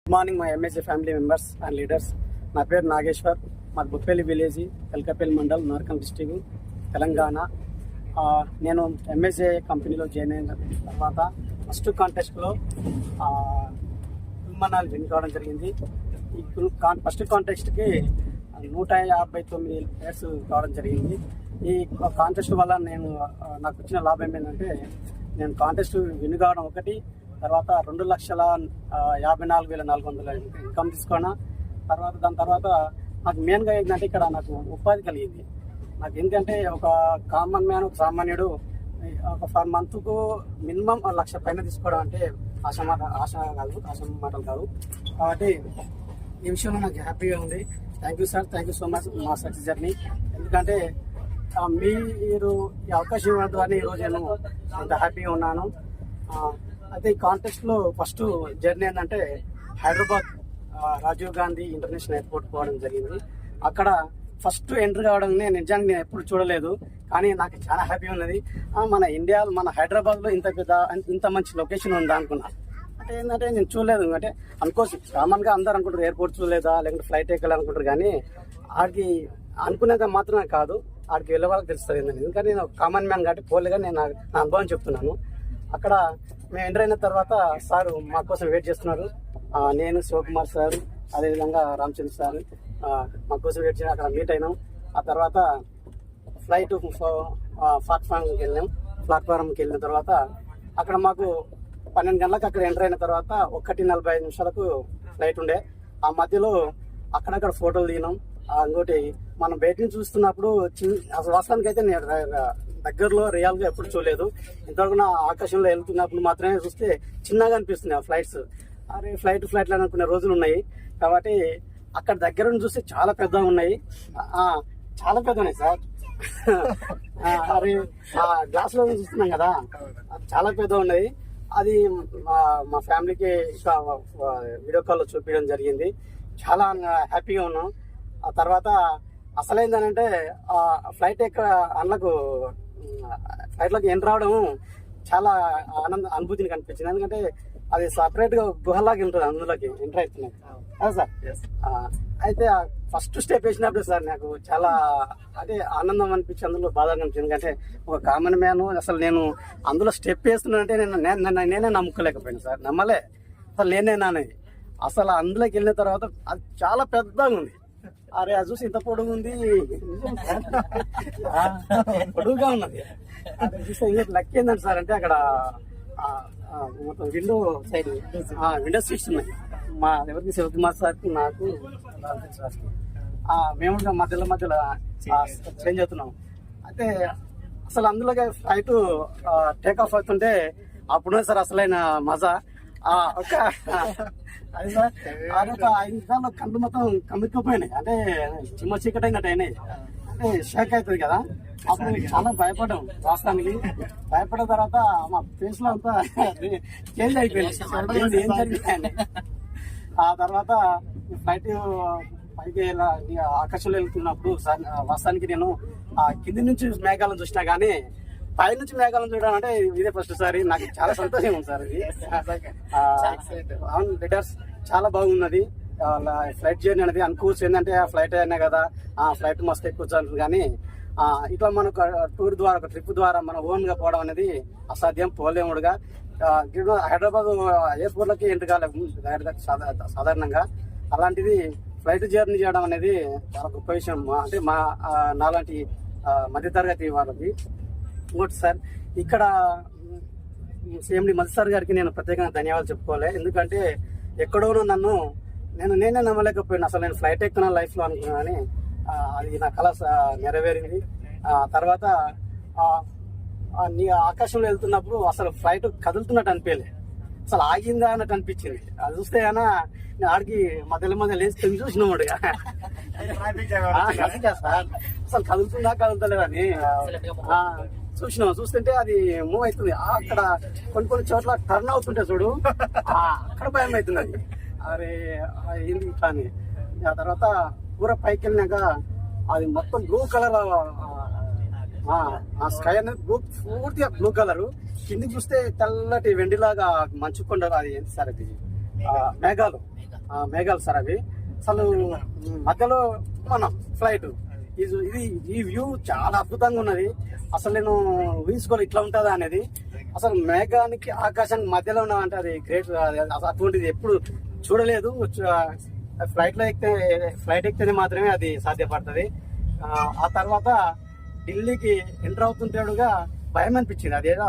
Good morning my MSA family members and leaders. నా పేరు నాగేశ్వర్. మాది బుప్పేలి విలేజ్, ఎల్కపల్లి మండల్, నార్కల్ డిస్టిక్, తెలంగాణ. నేను ఎంఎస్ఏ కంపెనీలో జాయిన్ అయిన తర్వాత ఫస్ట్ కాంటెస్ట్లో విమానాలు విన్ కావడం జరిగింది. ఈ ఫస్ట్ కాంటెస్ట్కి 159 ప్లేయర్స్ కావడం జరిగింది. ఈ కాంటెస్ట్ వల్ల నాకు వచ్చిన లాభం ఏంటంటే, నేను కాంటెస్ట్ విన్ కావడం ఒకటి, తర్వాత 2,54,400 ఇన్కమ్ తీసుకున్నా. దాని తర్వాత నాకు మెయిన్గా ఏంటంటే ఇక్కడ నాకు ఉపాధి కలిగింది. నాకు ఏంటంటే ఒక కామన్ మ్యాన్, ఒక సామాన్యుడు ఒక 4 మంత్కు మినిమం 1,00,000 పైన తీసుకోవడం అంటే ఆశ మాటలు కాదు. కాబట్టి ఈ విషయంలో నాకు హ్యాపీగా ఉంది. Thank you sir, thank you so much మా సక్సెస్ జర్నీ. ఎందుకంటే మీరు ఈ అవకాశం ఇవ్వడం ద్వారా ఈరోజు నేను అంత హ్యాపీగా ఉన్నాను. అయితే ఈ కాంటెస్ట్లో ఫస్ట్ జర్నీ ఏంటంటే హైదరాబాద్ రాజీవ్ గాంధీ ఇంటర్నేషనల్ ఎయిర్పోర్ట్ పోవడం జరిగింది. అక్కడ ఫస్ట్ ఎంట్రీ కావడం నిజానికి నేను ఎప్పుడు చూడలేదు, కానీ నాకు చాలా హ్యాపీ ఉన్నది. మన ఇండియాలో, మన హైదరాబాద్లో ఇంత మంచి లొకేషన్ ఉందా అనుకున్నా. అంటే ఏంటంటే నేను చూడలేదు. అంటే అనుకోవచ్చు, కామన్గా అందరు అనుకుంటారు ఎయిర్పోర్ట్ చూడలేదా, లేకుంటే ఫ్లైట్ ఎక్కాలనుకుంటారు. కానీ ఆడికి అనుకునేది మాత్రమే కాదు, ఆడికి వెళ్ళే వాళ్ళకి తెలుస్తుంది ఏంటంటే. ఎందుకంటే నేను కామన్ మ్యాన్ కాబట్టి పోలేగా నేను నా అనుభవం చెప్తున్నాను. అక్కడ మేము ఎంటర్ అయిన తర్వాత సార్ మా కోసం వెయిట్ చేస్తున్నారు. నేను, శివకుమార్ సార్, అదేవిధంగా రామచంద్ర సార్ మా కోసం వెయిట్ చేసి అక్కడ మీట్ అయినాం. ఆ తర్వాత ఫ్లైట్ ప్లాట్ఫారంకి వెళ్ళిన తర్వాత అక్కడ మాకు 12 గంటలకు అక్కడ ఎంటర్ అయిన తర్వాత 1:45 నిమిషాలకు ఫ్లైట్ ఉండే. ఆ మధ్యలో అక్కడక్కడ ఫోటోలు దిగినాం. ఇంకోటి మనం బయట నుంచి చూస్తున్నప్పుడు అసలు వాస్తవానికి అయితే నేను దగ్గరలో రియల్గా ఎప్పుడు చూడలేదు. ఇంతవరకు నా ఆకాశంలో వెళ్తున్నప్పుడు మాత్రమే చూస్తే చిన్నగా అనిపిస్తున్నాయి ఆ ఫ్లైట్స్. అరే ఫ్లైట్లు అనుకునే రోజులు ఉన్నాయి. కాబట్టి అక్కడ దగ్గర నుంచి చూస్తే చాలా పెద్దగా ఉన్నాయి, చాలా పెద్ద ఉన్నాయి సార్. అరే గ్లాస్లో చూస్తున్నాం కదా, చాలా పెద్దగా ఉన్నాయి. అది మా ఫ్యామిలీకి ఇంకా వీడియో కాల్లో చూపించడం జరిగింది. చాలా హ్యాపీగా ఉన్నాం. ఆ తర్వాత అసలైందనంటే ఫ్లైట్లోకి ఎంటర్ రావడం చాలా అనుభూతిని కనిపించింది. ఎందుకంటే అది సపరేట్గా గుహలాగా ఉంటుంది, అందులోకి ఎంటర్ అవుతున్నాయి కదా సార్. అయితే ఫస్ట్ స్టెప్ వేసినప్పుడు సార్ నాకు చాలా ఆనందం అనిపించి, అందులో బాధ అనిపించింది. ఎందుకంటే ఒక కామన్ మ్యాన్ అసలు నేను అందులో స్టెప్ వేస్తున్నానంటే నేనే నమ్ముకోలేకపోయాను సార్. నమ్మలే అసలు నేనేనానేది. అసలు అందులోకి వెళ్ళిన తర్వాత అది చాలా పెద్దగా ఉంది. అరే అది చూసి ఇంత పొడుగు ఉంది, పొడుగుగా ఉన్నది. అది చూస్తే ఇంకోటి లక్ ఏంటంటే సార్, అంటే అక్కడ మొత్తం విండో సీట్స్ ఉన్నాయి. మా ఎవరికి శివకుమార్ సార్కి, నాకు, సార్కి మేము మధ్యలో చేంజ్ అవుతున్నాం. అయితే అసలు అందులోకి ఫ్లైట్ టేక్ ఆఫ్ అవుతుంటే అప్పుడే సార్ అసలైన మజా. అది సార్ అదొక 5 నిమిషాల్లో కళ్ళు మొత్తం కమ్ముక్కుపోయినాయి. అంటే చిమ్మ చీకటి అయినట్టు అయినాయి. అంటే షేక్ అవుతుంది కదా, అప్పుడు చాలా భయపడ్డాం. వాస్తవానికి భయపడిన తర్వాత మా ఫేస్ లో అంతా చేంజ్ అయిపోయింది, ఏం జరిగింది. ఆ తర్వాత ఫ్లైట్ పైకి ఆకాశంలో వెళ్తున్నప్పుడు సార్ వాస్తవానికి నేను కింది నుంచి మేఘాలను చూసినా కానీ పై నుంచి మేఘాలను చూడడం అంటే ఇదే ఫస్ట్ సారి. నాకు చాలా సంతోషం ఉంది సార్. ఇది అవును లీడర్స్, చాలా బాగున్నది ఫ్లైట్ జర్నీ అనేది. అనుకోవచ్చు ఏంటంటే ఆ ఫ్లైట్ అయినా కదా, ఫ్లైట్ మస్తు ఎక్కువ అంటారు. కానీ ఇట్లా మనకు టూర్ ద్వారా, ఒక ట్రిప్ ద్వారా మన ఓన్గా పోవడం అనేది అసాధ్యం, పోలేముడుగా. హైదరాబాద్ ఎయిర్పోర్ట్లకి ఎంటర్ కాలేదు సాధారణంగా. అలాంటిది ఫ్లైట్ జర్నీ చేయడం అనేది చాలా గొప్ప విషయం. అంటే నాలాంటి మధ్యతరగతి వాళ్ళకి. ఇంకోటి సార్, ఇక్కడ సిఎండి మధు సార్ గారికి నేను ప్రత్యేకంగా ధన్యవాదాలు చెప్పుకోవాలి. ఎందుకంటే ఎక్కడోనూ నేనే నమ్మలేకపోయాను. అసలు నేను ఫ్లైట్ ఎక్కుతున్నా లైఫ్లో అనుకున్నా, కానీ అది నా కళ నెరవేరింది. తర్వాత నీ ఆకాశంలో వెళ్తున్నప్పుడు అసలు ఫ్లైట్ కదులుతున్నట్టు అనిపించలే, అసలు ఆగిందా అన్నట్టు అనిపించింది. అది చూస్తే అయినా నేను ఆడికి మధ్య లేచి చూసినాడు సార్, అసలు కదులుతలేదని చూస్తుంటే అది మూవ్ అవుతుంది. అక్కడ కొన్ని చోట్ల టర్న్ అవుతుంటే చూడు, అక్కడ భయం అవుతుంది. అది అరే ఏంది ఇట్లా అని. ఆ తర్వాత పూర పైకి వెళ్ళినాక అది మొత్తం బ్లూ కలర్, ఆ స్కై అనేది పూర్తిగా బ్లూ కలర్. కిందికి చూస్తే తెల్లటి వెండిలాగా మంచు కొండలు, అది ఏంటి సార్ అది మేఘాలు మేఘాలు సార్ అవి. అసలు మధ్యలో మనం ఫ్లైట్ ఇది ఈ వ్యూ చాలా అద్భుతంగా ఉన్నది. అసలు నేను ఊహించుకోవాలి ఇట్లా ఉంటుందా అనేది. అసలు మేఘానికి ఆకాశానికి మధ్యలో ఉన్నామంటే అది గ్రేట్. అటువంటిది ఎప్పుడు చూడలేదు. ఫ్లైట్ ఎక్కితేనే మాత్రమే అది సాధ్యపడుతుంది. ఆ తర్వాత ఢిల్లీకి ఎంటర్ అవుతుంటేడుగా భయం అనిపించింది. అదేదో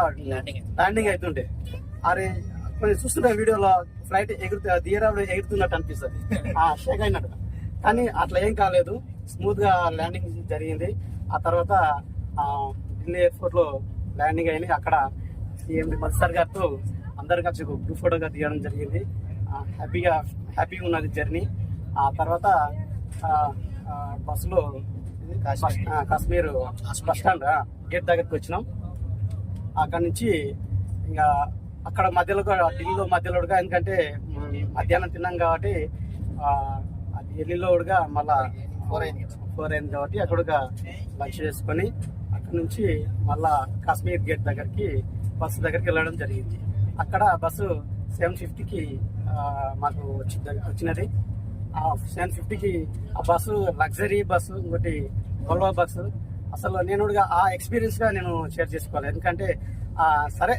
ల్యాండింగ్ అవుతుంటే అరే కొంచెం చూస్తుంటే వీడియోలో ఫ్లైట్ ఎగురుతున్నట్టు అనిపిస్తుంది, షేక్ అయినట్టు. కానీ అట్లా ఏం కాలేదు, స్మూత్ గా ల్యాండింగ్ జరిగింది. ఆ తర్వాత ఢిల్లీ ఎయిర్పోర్ట్ లో ల్యాండింగ్ అయింది. అక్కడ సీఎం మధుసార్ గారితో అందరు కలిసి ఒక గ్రూప్ ఫోటోగా తీయడం జరిగింది. హ్యాపీగా ఉన్నది జర్నీ. ఆ తర్వాత బస్సులో కాశ్మీర్ బస్ స్టాండ్ గేట్ దగ్గరికి వచ్చినాం. అక్కడ నుంచి ఇంకా అక్కడ మధ్యలో ఢిల్లీలో మధ్యలోగా, ఎందుకంటే మధ్యాహ్నం తిన్నాం కాబట్టి ఢిల్లీలోగా మళ్ళా 4 అయింది కాబట్టి అక్కడ లంచ్ చేసుకొని అక్కడ నుంచి మళ్ళా కాశ్మీర్ గేట్ దగ్గరికి బస్సు దగ్గరికి వెళ్ళడం జరిగింది. అక్కడ బస్సు 7:50కి మాకు వచ్చినది. ఆ 7:50కి ఆ బస్సు లగ్జరీ బస్సు, ఇంకోటి వోల్వో బస్సు. అసలు నేను ఆ ఎక్స్పీరియన్స్ గా నేను షేర్ చేసుకోవాలి. ఎందుకంటే సరే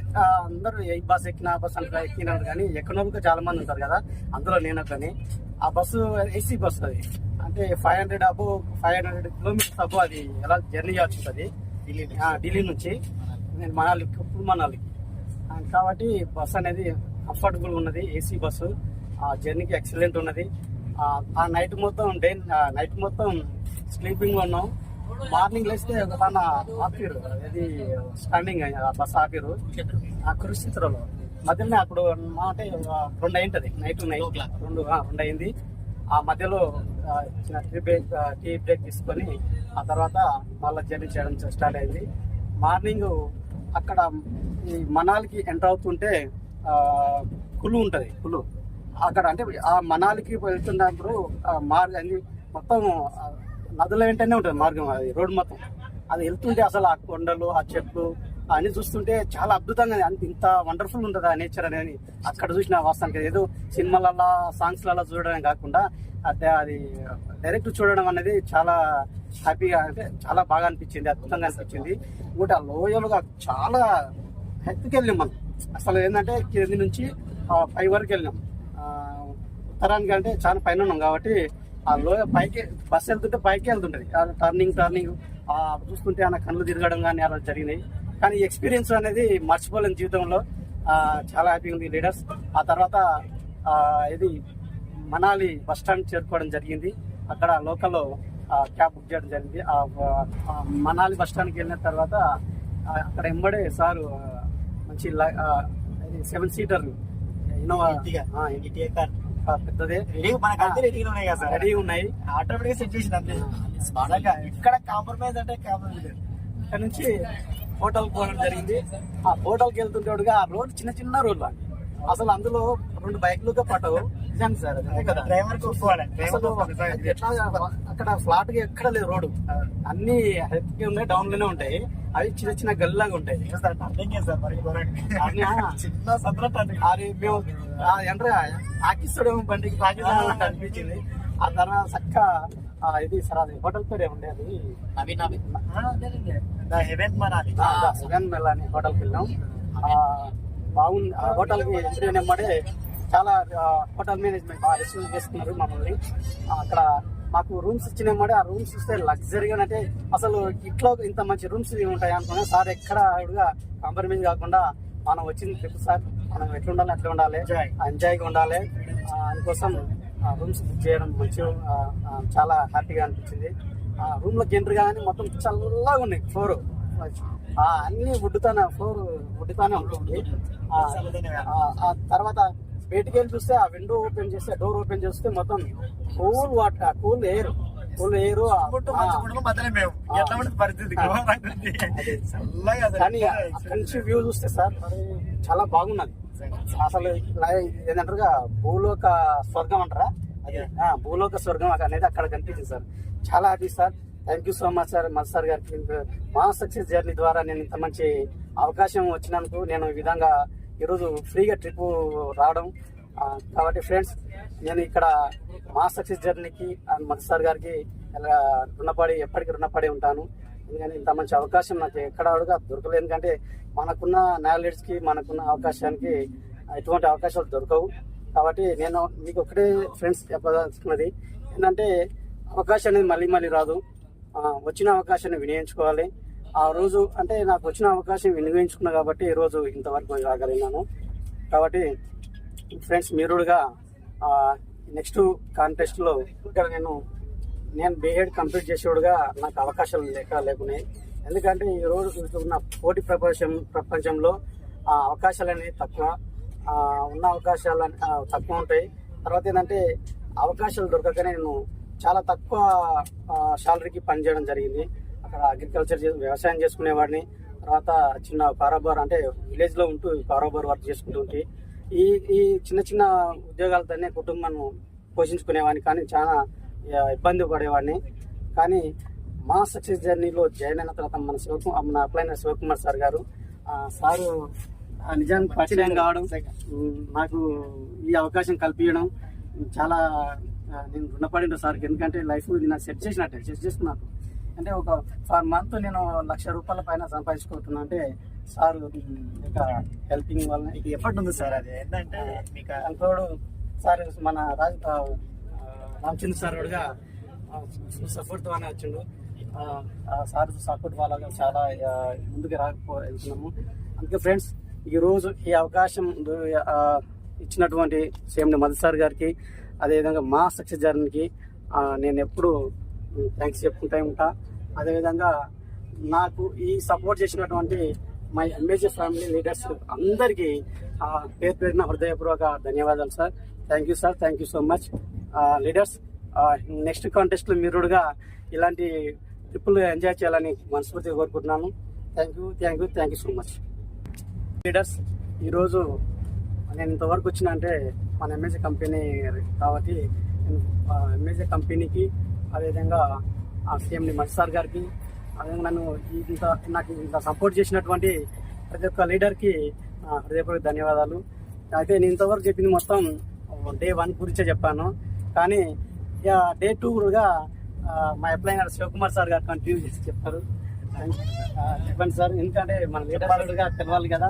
అందరూ ఏ బస్సు ఎక్కినా బస్సు అంటే ఎక్కినారు, కానీ ఎక్కనోళ్ళకి చాలా మంది ఉంటారు కదా, అందులో నేను కానీ. ఆ బస్సు ఏసీ బస్సు, అది అంటే 500 కిలోమీటర్స్ అబ్బో అది ఎలా జర్నీ చేయాల్సి ఉంటుంది ఢిల్లీ నుంచి నేను మనాలికి. కాబట్టి బస్సు అనేది కంఫర్టబుల్ ఉన్నది, ఏసీ బస్సు. ఆ జర్నీకి ఎక్సలెంట్ ఉన్నది. ఆ నైట్ మొత్తం స్లీపింగ్ లో ఉన్నాం. మార్నింగ్ లేస్తే ఒక ఆపిరు, అది స్టాండింగ్ బస్ ఆపిరు ఆ కురుక్షేత్రంలో మధ్యలోనే. అప్పుడు అంటే 2 అయింటది, నైట్ 2 అయింది. ఆ మధ్యలో చిన్న టీ బ్రేక్ తీసుకొని ఆ తర్వాత మళ్ళీ జర్నీ చేయడం స్టార్ట్ అయింది. మార్నింగ్ అక్కడ ఈ మనాలికి ఎంటర్ అవుతుంటే కులు ఉంటది. కులు అక్కడ అంటే ఆ మనాలికి వెళ్తున్నప్పుడు మార్గం మొత్తం నదుల వెంటనే ఉంటుంది మార్గం, అది రోడ్డు మొత్తం. అది వెళ్తుంటే అసలు ఆ కొండలు, ఆ చెట్లు అన్ని చూస్తుంటే చాలా అద్భుతంగా, ఇంత వండర్ఫుల్ ఉంటుంది ఆ నేచర్ అనేది అక్కడ చూసిన వాస్తవానికి. ఏదో సినిమాలలో సాంగ్స్లలో చూడడం కాకుండా అది డైరెక్ట్ చూడడం అనేది చాలా హ్యాపీగా, అంటే చాలా బాగా అనిపించింది, అద్భుతంగా అనిపించింది. ఇంకోటి ఆ లోయలుగా చాలా హెత్తుకి వెళ్ళినాం మనం. అసలు ఏంటంటే కింది నుంచి 5 వరకు వెళ్ళినాం. ఉత్తరానికి అంటే చాలా పైన ఉన్నాం కాబట్టి ఆ లోయ పైకి బస్సు వెళ్తుంటే పైకి వెళ్తుంటది. టర్నింగ్ చూస్తుంటే ఆ కళ్ళు తిరగడం కానీ అలా జరిగినాయి. కానీ ఎక్స్పీరియన్స్ అనేది మర్చిపోలేని జీవితంలో. చాలా హ్యాపీగా ఉంది లీడర్స్. ఆ తర్వాత ఇది మనాలి బస్ స్టాండ్ చేరుకోవడం జరిగింది. అక్కడ లోకల్లో క్యాబ్ బుక్ చేయడం జరిగింది. మనాలి బస్ స్టాండ్కి వెళ్ళిన తర్వాత అక్కడ ఎంబడే సారు మంచి 7 సీటర్ ఇన్నోవా పెద్దదే రెడీ ఉన్నాయి. ఆటోమేటిక్ సెట్ చేసింది ఇక్కడ కాంప్రమైజ్ అంటే ఇక్కడ నుంచి హోటల్ పోవడం జరిగింది. ఆ హోటల్కి వెళ్తుంటాడుగా ఆ రోడ్ చిన్న రోడ్లు, అసలు అందులో 2 బైక్లుగా పట్టవు. నిజానికి సార్ అదే కదా, డ్రైవర్ అక్కడ ఫ్లాట్ గా ఎక్కడ లేదు రోడ్డు, అన్ని హెల్త్ ఉన్నాయి, డౌన్ లోనే ఉంటాయి. అవి చిన్న గల్లాగా ఉంటాయి. అది మేము ఎంట్రా ఆకిస్తాడు బండికి పాకిస్తాన్ అనిపించింది. ఆ తర్వాత చక్క ఇది సార్ అది హోటల్ పేరు ఏముండే, అది హెవెన్ మెల్ అని హోటల్కి వెళ్ళాం. బాగుంది ఆ హోటల్కి ఎంట్రీ నెమ్మడే. చాలా హోటల్ మేనేజ్మెంట్ బాగా రిసీవ్ చేసుకున్నారు మమ్మల్ని. అక్కడ మాకు రూమ్స్ ఇచ్చినమ్మడే. ఆ రూమ్స్ ఇస్తే లగ్జరీగా, అంటే అసలు ఇట్లా ఇంత మంచి రూమ్స్ ఉంటాయి అనుకున్నా. సార్ ఎక్కడ కాంప్రమైజ్ కాకుండా మనం వచ్చింది ట్రిప్ సార్, మనం ఎట్లా ఉండాలి అట్లా ఉండాలి, ఎంజాయ్గా ఉండాలి. అందుకోసం రూమ్స్ బుక్ చేయడం మంచి చాలా హ్యాపీగా అనిపించింది. రూమ్ లోకి ఎంటర్ కానీ మొత్తం చల్లగా ఉన్నాయి. ఫ్లోర్ అన్ని ఫ్లోర్ వుడ్డుతానే ఉంటుంది. ఆ తర్వాత బయటికి వెళ్ళి చూస్తే ఆ విండో ఓపెన్ చేస్తే, డోర్ ఓపెన్ చేస్తే మొత్తం కూల్ వాటర్, కూల్ ఎయిర్. కానీ అక్కడి నుంచి వ్యూ చూస్తే సార్ చాలా బాగున్నది. అసలు ఏంటంటారుగా భూలోక స్వర్గం అంటారా, అదే భూలోక స్వర్గం అనేది అక్కడ కనిపించింది సార్. చాలా happy sir. Thank you so much sir, Madhu గారికి. మా సక్సెస్ జర్నీ ద్వారా నేను ఇంత మంచి అవకాశం వచ్చినందుకు, నేను ఈ విధంగా ఈరోజు ఫ్రీగా ట్రిప్ రావడం కాబట్టి ఫ్రెండ్స్, నేను ఇక్కడ మా సక్సెస్ జర్నీకి మధు సార్ గారికి ఎప్పటికీ రుణపడి ఉంటాను. ఎందుకంటే ఇంత మంచి అవకాశం నాకు ఎక్కడ అడుగా దొరకలేదు. ఎందుకంటే మనకున్న నాలెడ్జ్కి, మనకున్న అవకాశానికి ఎటువంటి అవకాశాలు దొరకవు. కాబట్టి నేను మీకు ఒకటే ఫ్రెండ్స్ చెప్పదలుచుకున్నది ఏంటంటే, అవకాశం అనేది మళ్ళీ మళ్ళీ రాదు. వచ్చిన అవకాశాన్ని వినియోగించుకోవాలి. ఆ రోజు అంటే నాకు వచ్చిన అవకాశం వినియోగించుకున్నా కాబట్టి ఈ రోజు ఇంతవరకు రాగలిగినాను. కాబట్టి ఫ్రెండ్స్, మీరుగా నెక్స్ట్ కాంటెస్ట్లో ఇక్కడ నేను బీఎడ్ కంప్లీట్ చేసేవాడుగా నాకు అవకాశాలు లేకున్నాయి. ఎందుకంటే ఈ రోజు ఉన్న పోటీ ప్రపంచంలో అవకాశాలు అనేవి తక్కువ, ఉన్న అవకాశాలు తక్కువ ఉంటాయి. తర్వాత ఏంటంటే అవకాశాలు దొరకకనే నేను చాలా తక్కువ శాలరీకి పనిచేయడం జరిగింది. అక్కడ అగ్రికల్చర్ వ్యవసాయం చేసుకునేవాడిని. తర్వాత చిన్న కారోబార్ అంటే విలేజ్లో ఉంటూ కారోబార్ వర్క్ చేసుకుంటూ ఉంటే ఈ చిన్న చిన్న ఉద్యోగాలతోనే కుటుంబాన్ని పోషించుకునేవాడిని. కానీ చాలా ఇబ్బంది పడేవాడిని. కానీ మా సక్సెస్ జర్నీలో జాయిన్ అయిన తర్వాత మన అప్లైన శివకుమార్ సార్ గారు సారు నిజానికి పరిచయం కావడం, నాకు ఈ అవకాశం కల్పించడం చాలా నేను రుణపడిన సార్కి. ఎందుకంటే లైఫ్ నాకు సెట్ చేసుకున్నాను. అంటే ఒక పర్ మంత్ నేను ₹1,00,000 పైన సంపాదించుకుంటున్నా అంటే సార్ ఇక హెల్పింగ్ వల్ల. మీకు ఎఫర్ట్ ఉంది సార్. అది ఏంటంటే మీకు అంకోడు సార్ మన రామచంద్ర సార్ కూడా సపోర్ట్ అని వచ్చిండు. సార్ సపోర్ట్ వల్ల చాలా ముందుకు రాకపోతున్నాము. అందుకే ఫ్రెండ్స్, ఈరోజు ఈ అవకాశం ఇచ్చినటువంటి సేమ్ మధు సార్ గారికి, అదేవిధంగా మా సక్సెస్ జర్నీకి నేను ఎప్పుడు థ్యాంక్స్ చెప్పుకుంటూ ఉంటా. అదేవిధంగా నాకు ఈ సపోర్ట్ చేసినటువంటి మై ఎంబీజీ ఫ్యామిలీ లీడర్స్ అందరికీ పేరు పేరున హృదయపూర్వక ధన్యవాదాలు sir. Thank you sir, thank you so much leaders. Next కాంటెస్ట్లో మీరుగా ఇలాంటి ట్రిప్పులు ఎంజాయ్ చేయాలని మనస్ఫూర్తిగా కోరుకుంటున్నాను. Thank you so much leaders. ఈరోజు నేను ఇంతవరకు వచ్చిన అంటే మన ఎంఏజీ కంపెనీ కాబట్టి నేను ఎంఏజీ కంపెనీకి, అదేవిధంగా సీఎండి మధు సార్ గారికి, అదేవిధంగా నాకు ఇంత సపోర్ట్ చేసినటువంటి ప్రతి ఒక్క లీడర్కి హృదయపూర్వక ధన్యవాదాలు. అయితే నేను ఇంతవరకు చెప్పింది మొత్తం డే 1 గురించే చెప్పాను. కానీ ఇక డే 2గా మా అప్లైనర్ శివకుమార్ సార్ గారు కంటిన్యూ చేసి చెప్తారు. చెప్పండి సార్, ఎందుకంటే మన లీడర్గా తెలవాలి కదా.